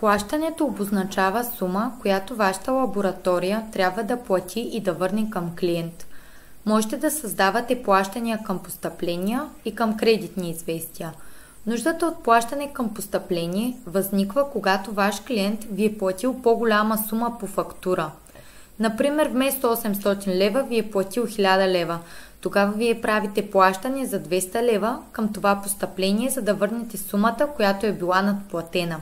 Плащането обозначава сума, която вашата лаборатория трябва да плати и да върне към клиент. Можете да създавате плащания към постъпления и към кредитни известия. Нуждата от плащане към постъпление възниква, когато ваш клиент ви е платил по-голяма сума по фактура. Например, вместо 800 лева ви е платил 1000 лева. Тогава вие правите плащане за 200 лева към това постъпление, за да върнете сумата, която е била надплатена.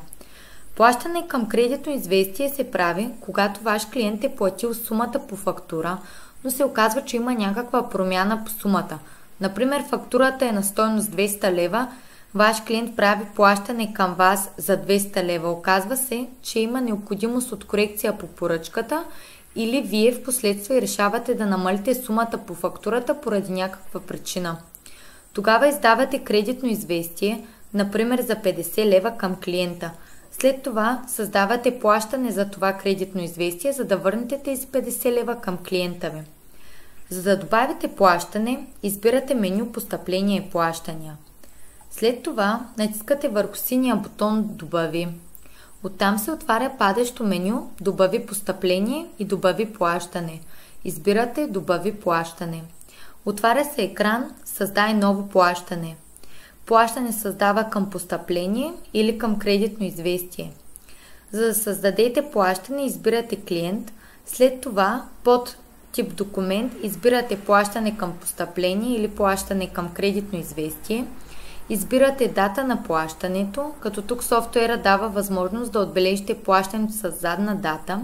Плащане към кредитно известие се прави, когато ваш клиент е платил сумата по фактура, но се оказва, че има някаква промяна по сумата. Например, фактурата е на стойност 200 лева, ваш клиент прави плащане към вас за 200 лева. Оказва се, че има необходимост от корекция по поръчката или вие в последствие решавате да намалите сумата по фактурата поради някаква причина. Тогава издавате кредитно известие, например за 50 лева към клиента. След това създавате плащане за това кредитно известие, за да върнете тези 50 лева към клиента ви. За да добавите плащане, избирате меню Постъпления и плащания. След това натискате върху синия бутон Добави. Оттам се отваря падещо меню Добави постъпление и Добави плащане. Избирате Добави плащане. Отваря се екран Създай ново плащане. Плащане създава към постъпление или към кредитно известие. За да създадете плащане, избирате клиент, след това под тип документ избирате плащане към постъпление или плащане към кредитно известие. Избирате дата на плащането, като тук софтуера дава възможност да отбележите плащането с задна дата.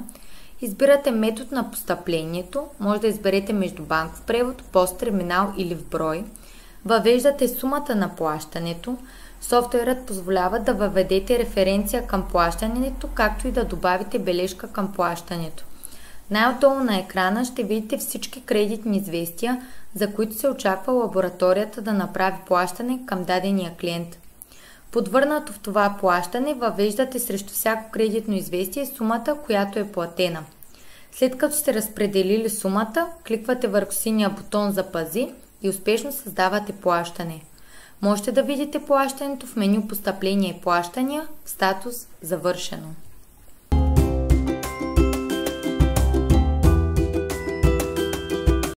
Избирате метод на постъплението, може да изберете между банков превод, пост, терминал или в брой. Въвеждате сумата на плащането. Софтуерът позволява да въведете референция към плащането, както и да добавите бележка към плащането. Най-отдолу на екрана ще видите всички кредитни известия, за които се очаква лабораторията да направи плащане към дадения клиент. Подвърнато в това плащане въвеждате срещу всяко кредитно известие сумата, която е платена. След като сте разпределили сумата, кликвате върху синия бутон Запази и успешно създавате плащане. Можете да видите плащането в меню Постъпление и плащания в статус Завършено.